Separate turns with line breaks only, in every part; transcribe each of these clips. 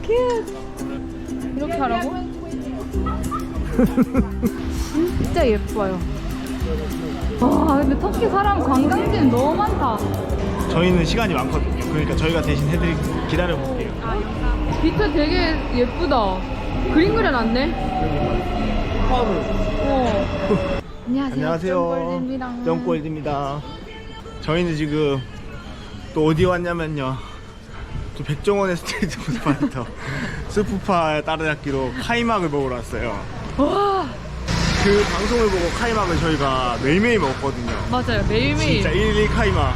큐. 이렇게 하라고? 진짜 예뻐요. 와, 근데 터키 사람 관광지는 너무 많다.
저희는 시간이 많거든요. 그러니까 저희가 대신 기다려 볼게요.
비트 되게 예쁘다. 그림 그려놨네. 어. 안녕하세요. 정골드입니다.
정골드입니다. 저희는 지금 또 어디 왔냐면요. 또 백종원의 스트리트 푸드파이터 스푸파 따라잡기로 카이막을 먹으러 왔어요.
와,
그 방송을 보고 카이막을 저희가 매일매일 먹었거든요.
맞아요. 매일매일.
진짜 1일 카이막.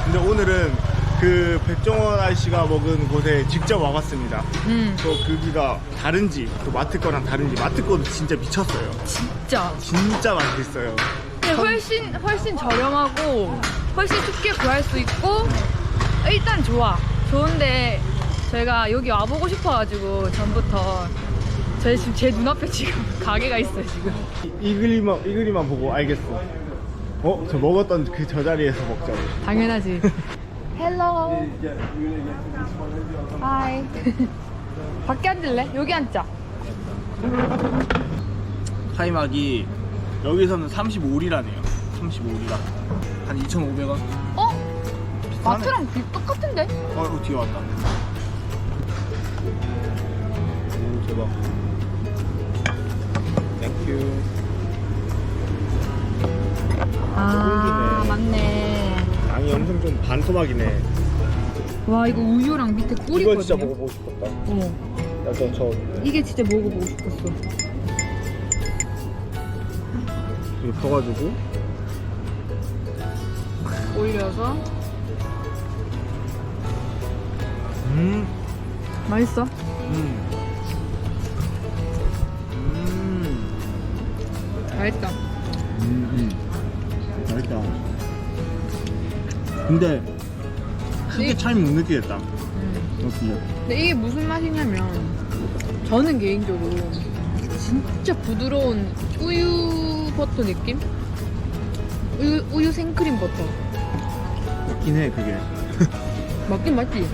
근데 오늘은 그 백종원 아저씨가 먹은 곳에 직접 와봤습니다. 또 그기가 다른지 또 마트 거랑 다른지 마트 거도 진짜 미쳤어요. 진짜 맛있어요.
훨씬 저렴하고 훨씬 쉽게 구할 수 있고 일단 좋은데 저희가 여기 와보고 싶어가지고 전부터 저희 지금 제 눈앞에 지금 가게가 있어요 지금.
이 그림만 보고 알겠어. 저 먹었던 저 자리에서 먹자고.
당연하지. 헬로. 하이. 밖에 앉을래? 여기 앉자.
카이막이 여기서는 35리라네요. 35리라. 한 2,500원.
마트랑 똑같은데?
뒤에 왔다. 오, 대박. 땡큐.
아, 맞네.
양이 엄청 좀 반토막이네.
와, 이거 우유랑 밑에 꿀이거든요.
이거 진짜 먹어보고 싶었다. 저
이게 진짜 먹어보고 싶었어.
이거 퍼가지고
올려서. 맛있어? 맛있다.
맛있다. 근데 크게 차이는 못 느끼겠다.
근데 이게 무슨 맛이냐면 저는 개인적으로 진짜 부드러운 우유 버터 느낌? 우유 생크림 버터.
맞긴 해 그게.
맞긴 맞지?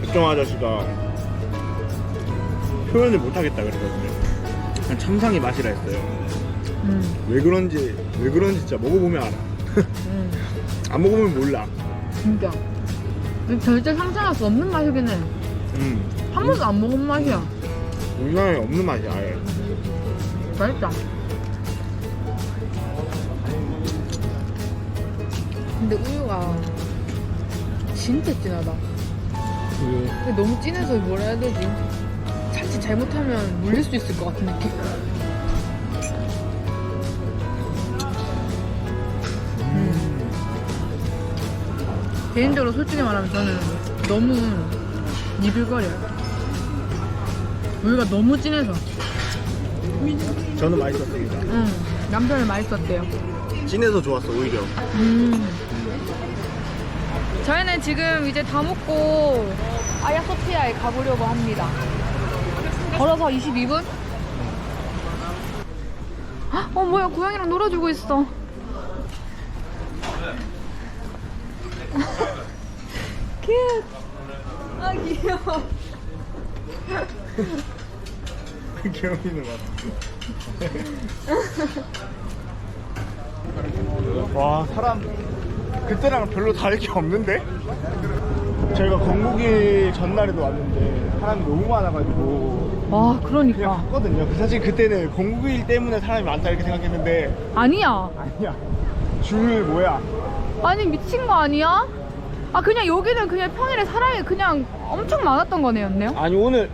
백종 아저씨가 표현을 못하겠다 그러거든요. 그냥 참상의 맛이라 했어요. 왜 그런지 진짜 먹어보면 알아. 안 먹어보면 몰라.
진짜 절대 상상할 수 없는 맛이긴 해. 한 번도 안 먹은 맛이야.
우리나라에 없는 맛이야 아예.
맛있다. 근데 우유가 진짜 진하다. 근데 너무 진해서 뭐라 해야 되지? 자칫 잘못하면 물릴 수 있을 것 같은 느낌? 개인적으로 솔직히 말하면 저는 너무 니글거려요. 우유가 너무 진해서.
저는 맛있었습니다.
남편은 맛있었대요.
진해서 좋았어 오히려.
저희는 지금 이제 다 먹고 아야소피아에 가보려고 합니다. 걸어서 22분? 뭐야, 고양이랑 놀아주고 있어. 큐. 아, 귀여워.
귀여우는 것 와, 사람 그때랑 별로 다를 게 없는데? 저희가 건국일 전날에도 왔는데 사람이 너무 많아가지고
와,
그냥
그러니까.
갔거든요. 사실 그때는 건국일 때문에 사람이 많다 이렇게 생각했는데
아니야.
아니야. 줄 뭐야?
아니, 미친 거 아니야? 그냥 여기는 그냥 평일에 사람이 그냥 엄청 많았던 거네였네요?
아니 오늘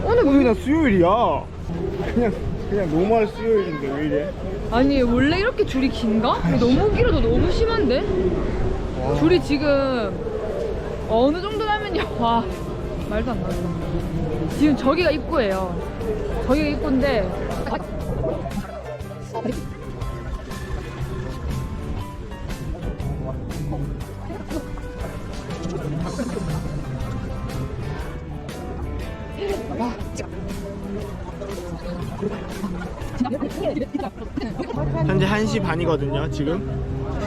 그냥 수요일이야. 그냥 노멀 수요일인데 왜 이래?
아니, 원래 이렇게 줄이 긴가? 너무 길어도 너무 심한데?
와.
줄이 지금 어느 정도냐면요. 와, 말도 안 나요. 지금 저기가 입구예요. 저기가 입구인데
현재 1시 반이거든요 지금.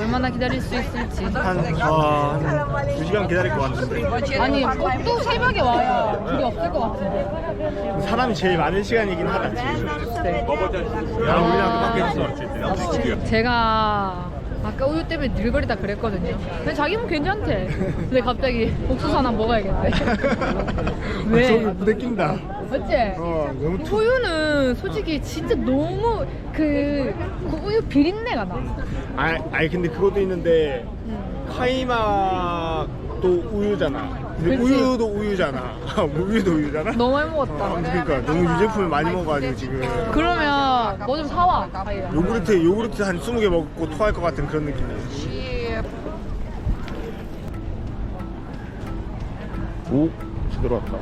얼마나 기다릴 수 있을지.
한 2시간 기다릴 것 같은데.
아니 또 새벽에 와야 길이 없을 것 같은데.
사람이 제일 많은 시간이긴 하다.
네.
나랑 우리랑 똑같겠어.
제가 아까 우유 때문에 늘거리다 그랬거든요. 근데 자기는 괜찮대. 근데 갑자기 옥수수 하나 먹어야겠대. 왜?
저기 부대 낀다.
맞지?
너무
우유는 솔직히 진짜 너무 그 우유 비린내가 나.
아니 근데 그것도 있는데 카이막도 우유잖아. 근데
그치.
우유도 우유잖아. 우유도 우유잖아.
너무 많이 먹었다.
그러니까 너무 유제품을 많이 먹어가지고 지금
그러면 뭐 좀 사와. 자기가.
요구르트 한 20개 먹고 토할 것 같은 그런 느낌이야. 오, 들어왔다.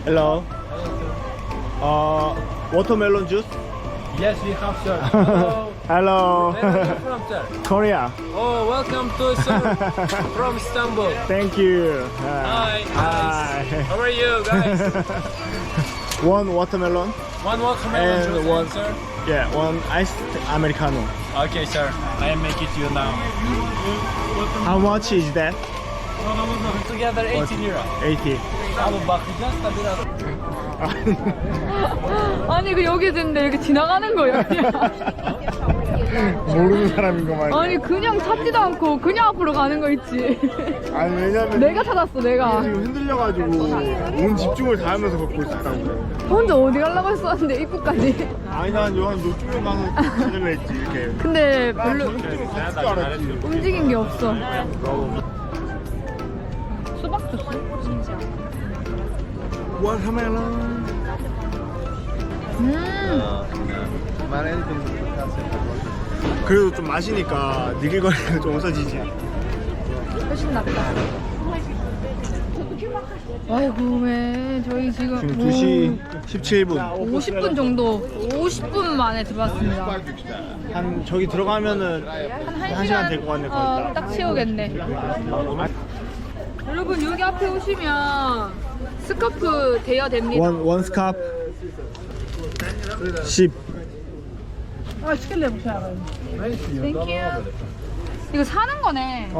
Hello. Watermelon juice.
Yes, we have, sir. Hello.
Hello.
Where are you from, sir?
Korea.
Oh, welcome to sir from Istanbul.
Thank you.
Hi.
Hi.
How are you, guys?
One watermelon.
One watermelon
And
juice,
one-
sir.
Yeah, one iced americano.
Okay, sir. I am making to you now.
How much is that?
Together 18 euro.
80.
Abi bakacağız da biraz.
아니 그 여기 있는데 이렇게 지나가는 거예요. 그냥.
모르는 사람인 거 말이야.
아니 그냥 찾지도 않고 그냥 앞으로 가는 거 있지.
아니 왜냐면
내가 찾았어 내가.
지금 흔들려가지고 온 집중을 다하면서 걷고 있었다고.
혼자 어디 가려고 했었는데 입구까지.
아니 난 요한 요쪽에 가서 찾을래 했지 이렇게.
근데 별로
저쪽으로 갔을 줄 알았지.
움직인 게 없어. 수박 주스?
워터멜론. 그래도 좀 마시니까 느낄거리가 좀 없어지지.
훨씬 낫다. 아이고 왜 저희 지금
지금 2시 17분.
50분 정도 50분 만에 들어왔습니다.
한 저기 들어가면은 한 시간 될 것 같네 거의.
딱 채우겠네. 여러분 여기 앞에 오시면 스카프 대여됩니다.
원 스캅 10.
아 시킬래 보셔야 땡큐. 이거 사는 거네.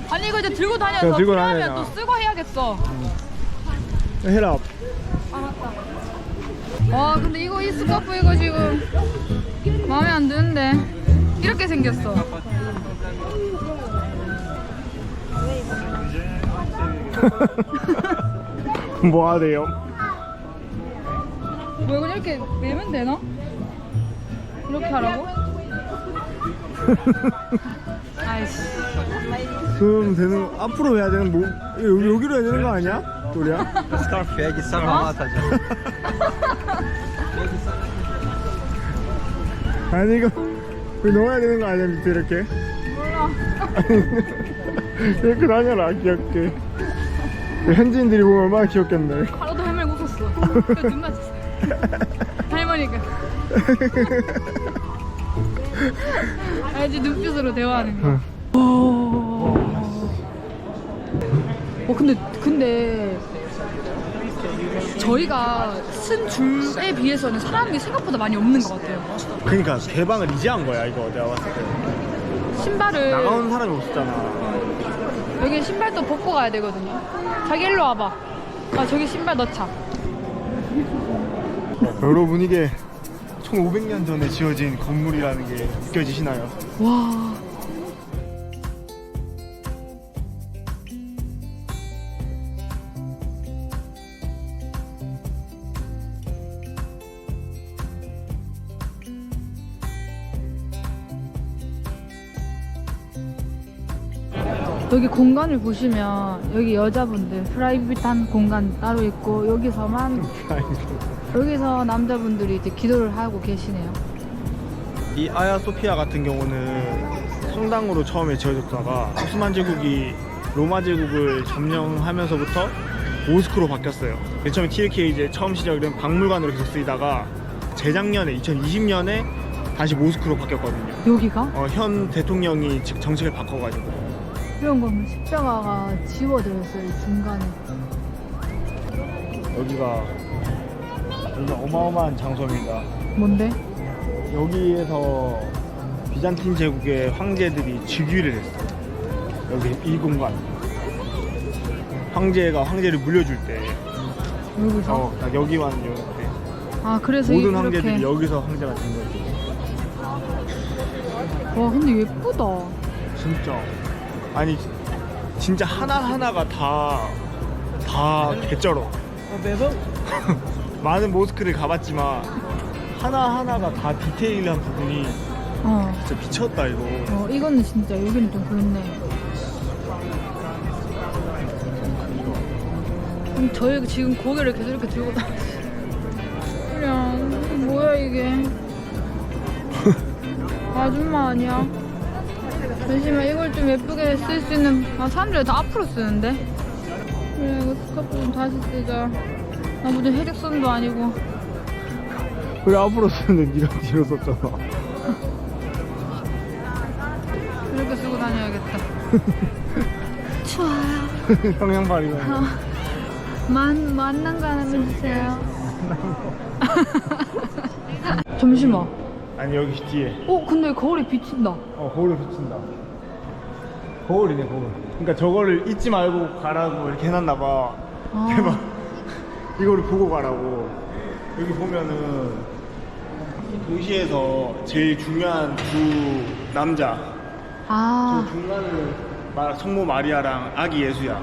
아니 이거 이제 들고 다녀서
그래, 들고
필요하면
다녀야.
또 쓰고 해야겠어.
헬업.
아 맞다. 와 근데 이 스카프 이거 지금 마음에 안 드는데 이렇게 생겼어.
뭐 하래요?
뭐 이거 이렇게 밀면 되나? 이렇게 하라고? 아이씨.
그럼 되는 거, 앞으로 해야 되는 뭐 여기로 해야 되는 거 아니야? 우리야?
Scarf'e gitsen hava atacağım.
아니 이거 넣어야 되는 거 아니야 밑에 이렇게?
몰라.
이렇게 다녀라 귀엽게. 현지인들이 보면 얼마나 귀엽겠네.
하루도 헤매고 웃었어. 그눈 맞았어. 할머니가. 알지 눈빛으로 대화하는 거. 근데 저희가 쓴 줄에 비해서는 사람이 생각보다 많이 없는 것 같아요.
그러니까 개방을 이제 한 거야 이거 내가 봤을 때.
신발을
나가는 사람이 없었잖아.
여기 신발도 벗고 가야 되거든요. 자기 일로 와봐. 아 저기 신발 넣자.
여러분 이게 1500년 전에 지어진 건물이라는 게 느껴지시나요?
와. 여기 공간을 보시면 여기 여자분들 프라이빗한 공간 따로 있고 여기서 남자분들이 이제 기도를 하고 계시네요.
이 아야소피아 같은 경우는 성당으로 처음에 지어졌다가 오스만 제국이 로마 제국을 점령하면서부터 모스크로 바뀌었어요. 맨 처음에 TRK 이제 처음 시작된 박물관으로 계속 쓰이다가 재작년에 2020년에 다시 모스크로 바뀌었거든요.
여기가?
현 대통령이 즉 정책을 바꿔가지고.
이런 거는 십자가가 지워져 있어요 중간에.
여기가 어마어마한 장소입니다.
뭔데?
여기에서 비잔틴 제국의 황제들이 즉위를 했어요. 여기 이 공간. 황제가 황제를 물려줄 때,
여기서?
딱 여기만 이렇게
아 그래서
모든
이렇게.
황제들이 여기서 황제가 된 거지.
와 근데 예쁘다.
진짜. 아니 진짜 하나 하나가 다 개쩔어. 많은 모스크를 가봤지만 하나 하나가 다 디테일한 부분이 진짜 미쳤다 이거.
이거는 진짜 여기는 좀 그렇네. 저희 지금 고개를 계속 이렇게 들고 다니지. 그냥 뭐야 이게. 아줌마 아니야. 잠시만 이걸 좀 예쁘게 쓸 수 있는. 사람들이 다 앞으로 쓰는데. 그래 이거 스카프 좀 다시 쓰자. 나 무슨 해적선도 아니고.
왜 앞으로 쓰는데 네가 뒤로 썼잖아.
이렇게 쓰고 다녀야겠다. 좋아요.
형양발이가.
만난 거 하나만 주세요. 잠시만.
아니 여기 뒤에.
근데 거울이 비친다.
거울을 비친다. 거울이네 거울. 그러니까 저거를 잊지 말고 가라고 이렇게 해놨나봐. 대박. 이거를 보고 가라고. 여기 보면은 도시에서 제일 중요한 두 남자. 저 중간은 성모 마리아랑 아기 예수야.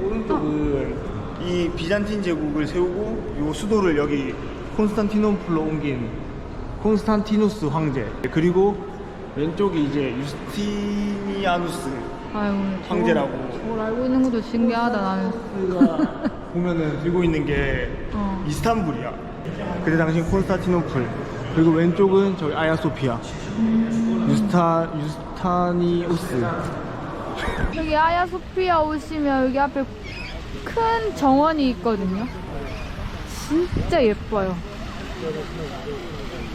오른쪽은 이 비잔틴 제국을 세우고 요 수도를 여기 콘스탄티노플로 옮긴 콘스탄티누스 황제. 그리고 왼쪽이 이제 유스티니아누스 황제라고.
저걸 알고 있는 것도 신기하다 나는.
보면은 들고 있는 게 이스탄불이야. 그때 당시 콘스탄티노플. 그리고 왼쪽은 저기 아야소피아. 유스타니우스.
여기 아야소피아 오시면 여기 앞에 큰 정원이 있거든요. 진짜 예뻐요.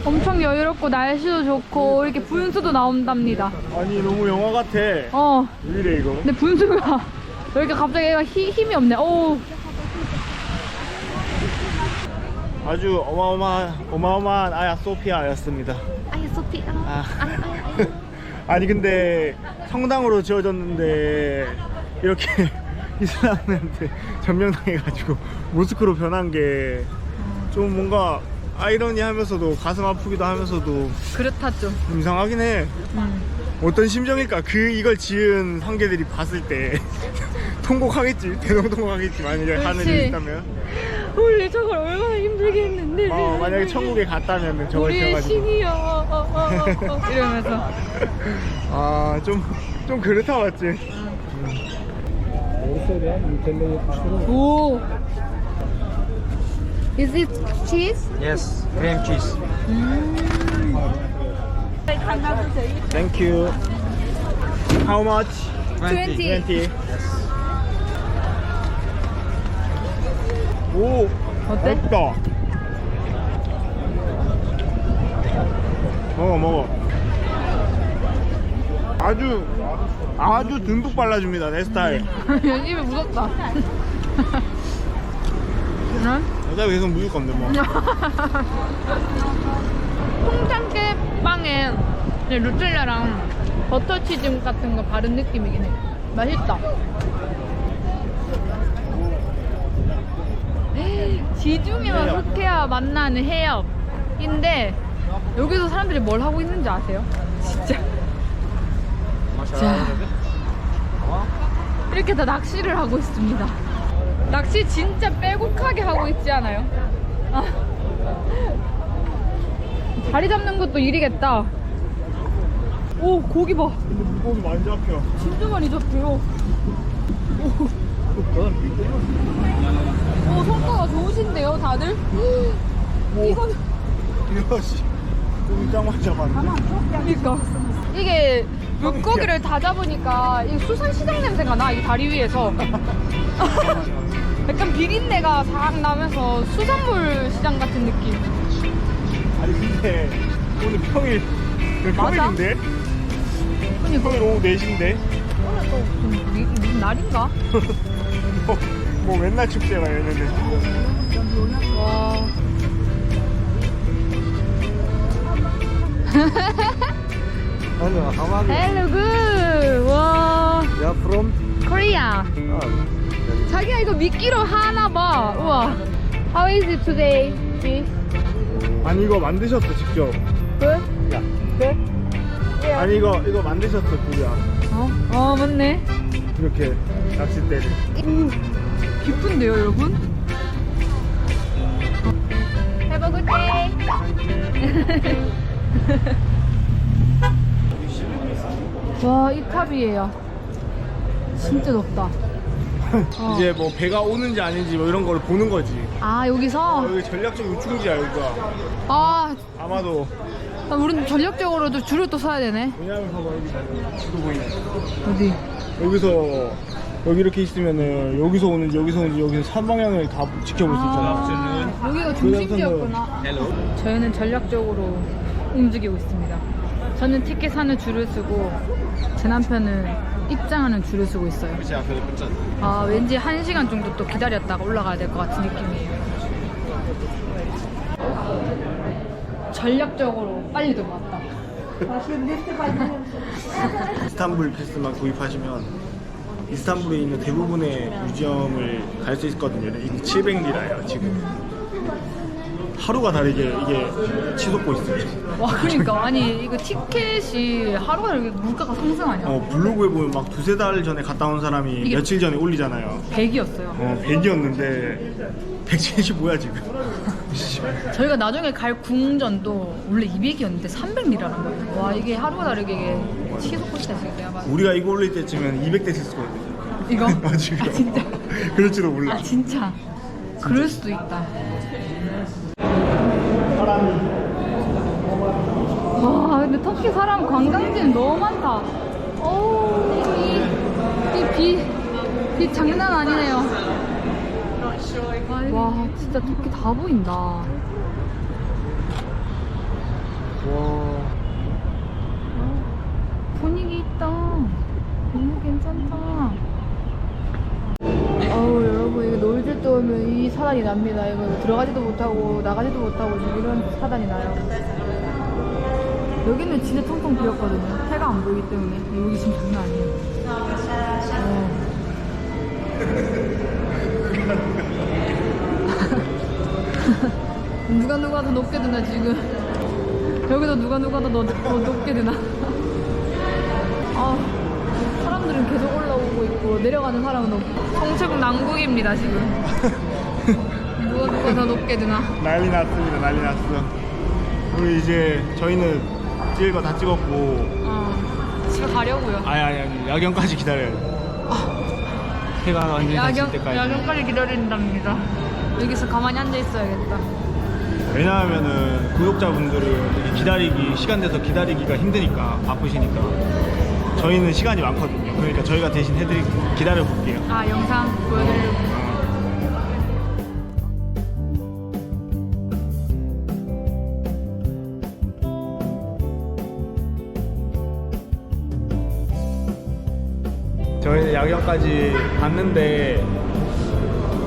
엄청 여유롭고 날씨도 좋고 이렇게 분수도 나온답니다.
아니 너무 영화 같아. 왜 이래 이거?
근데 분수가 왜 이렇게 갑자기 얘가 힘이 없네.
아주 어마어마한 아야소피아였습니다.
아야소피아.
아니 근데 성당으로 지어졌는데 이렇게 이슬람한테 점령당해가지고 모스크로 변한 게 좀 뭔가 아이러니하면서도 가슴 아프기도 하면서도
그렇다 좀.
이상하긴 해. 어떤 심정일까? 이걸 지은 황제들이 봤을 때 통곡하겠지. 대동통곡하겠지. 만약에 하늘이 있다면.
우리 저걸 얼마나 힘들게 했는데.
만약에 천국에 갔다면 저걸
우리의
지어가지고.
신이여. 이러면서.
좀 그렇다 맞지?
오. Is it cheese?
Yes, cream cheese.
Thank you. How much?
20.
20. 오,
어때?
맛있다. 먹어. 아주 듬뿍 발라줍니다. 내 스타일.
입에 묻었다.
여자 계속 묻을 건데 뭐.
홍장깨 빵에 누텔라랑 버터치즈 같은 거 바른 느낌이긴 해. 맛있다. 지중해와 석회와 만나는 해협인데 여기서 사람들이 뭘 하고 있는지 아세요? 진짜. 자, 이렇게 다 낚시를 하고 있습니다. 낚시 진짜 빼곡하게 하고 있지 않아요? 자리 잡는 것도 일이겠다. 오, 고기 봐.
근데 물고기 많이 잡혀.
진짜 많이 잡혀요. 오, 성과가 좋으신데요, 다들? 이거는.
이거씨. 고기 짱 많이 잡았는데.
그러니까. 이게 물고기를 다 잡으니까 이 수산시장 냄새가 나, 이 다리 위에서. 약간 비린내가 싹 나면서 수산물 시장 같은 느낌.
아니 근데 오늘 평일
맞아?
평일인데?
그니까.
평일 오후 4시인데?
오늘 또 무슨 날인가?
뭐 맨날 축제가 열렸는데
와.
Hello, how are you?
Hello, good. 와,
You are from?
Korea. 자기야 이거 미끼로 하나 봐. 우와. How is it today? Fish?
아니 이거 만드셨어 직접.
Good?
Yeah.
Good?
아니 이거 만드셨어 구리야.
어, 맞네.
이렇게 낚싯대를.
기쁜데요, 여러분? Have a good day. 와, 이 탑이에요. 진짜 높다.
이제 뭐 배가 오는지 아닌지 뭐 이런 걸 보는 거지.
아, 여기서?
여기 전략적 요충지야 여기가.
아,
아마도.
우린 전략적으로도 줄을 또 서야 되네.
왜냐면 봐봐 여기 지도 보이네.
어디?
여기서 여기 이렇게 있으면은 여기서 오는지 여기서 산 방향을 다 지켜볼 수 있잖아.
여기가 중심지였구나. 저희는 전략적으로 움직이고 있습니다. 저는 티켓 사는 줄을 쓰고 제 남편은 입장하는 줄을 쓰고 있어요. 아, 왠지 1시간 정도 또 기다렸다가 올라가야 될 것 같은 느낌이에요. 전략적으로 빨리 들어왔다.
이스탄불 패스만 구입하시면 이스탄불에 있는 대부분의 뮤지엄을 갈 수 있거든요. 이게 700리라예요 지금. 하루가 다르게 이게 치솟고 있어요.
와, 그러니까 아니 이거 티켓이 하루가 이렇게 물가가 상승하냐?
블로그에 보면 막 두세 달 전에 갔다 온 사람이
이게-
며칠 전에 올리잖아요.
100이었어요.
100이었는데 175야 지금.
저희가 나중에 갈 궁전도 원래 200이었는데 300리라는 거예요. 와, 이게 하루가 다르게 이게 치솟고 있다 지금 내가 봐도.
우리가 이거 올릴 때쯤엔 200대 됐을 거거든요.
이거?
아, 지금.
아, 진짜?
그럴지도 몰라.
아, 진짜? 그럴 수도 있다. 와, 근데 터키 사람 관광지는 너무 많다. 오, 비 장난 아니네요. 와, 진짜 터키 다 보인다.
와.
분위기 있다. 너무 괜찮다. 어우, 여러분, 이거 노을질 때 오면 이 사단이 납니다. 이거 들어가지도 못하고 나가지도 못하고 지금 이런 사단이 나요. 여기는 진짜 텅텅 비었거든요. 해가 안 보이기 때문에. 여기 지금 장난 아니에요. 누가 더 높게 드나 지금. 여기도 누가 더 높게 드나. 아, 사람들은 계속 올라오고 있고 내려가는 사람은 없고. 성체국 난국입니다 지금. 누가 더 높게 드나.
난리 났습니다. 난리 났어. 우리 이제 저희는 찍을 거 다 찍었고
집에 가려고요.
아니 야경까지 기다려야 돼. 해가 완전히 닫힐 때까지.
야경까지 기다린답니다. 여기서 가만히 앉아 있어야겠다.
왜냐하면은 구독자분들은 이렇게 기다리기 시간 돼서 기다리기가 힘드니까 바쁘시니까 저희는 시간이 많거든요. 그러니까 저희가 대신 기다려 볼게요.
아, 영상 보여드리려고.
저희는 야경까지 봤는데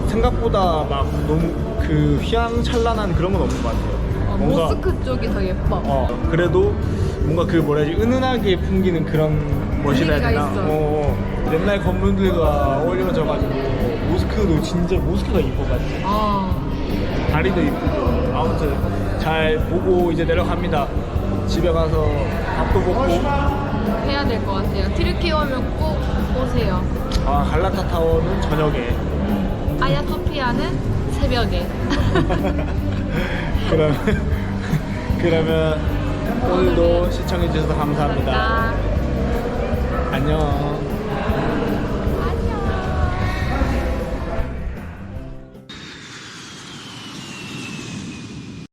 생각보다 막 너무 그 휘황찬란한 그런 건 없는 것 같아요.
모스크 쪽이 더 예뻐.
그래도 뭔가 그 뭐라 해야지 은은하게 풍기는 그런 멋이라 해야 되나?
분위기가 있어.
옛날 건물들과 어우러져가지고 모스크도 진짜 모스크가 이뻐 같아. 다리도 이쁘고 아무튼 잘 보고 이제 내려갑니다. 집에 가서 밥도 먹고.
해야 될 것 같아요. 트르키 오면 꼭 오세요.
갈라타 타워는 저녁에.
아야소피아는 새벽에.
그러면 오늘도 시청해주셔서 감사합니다. 안녕.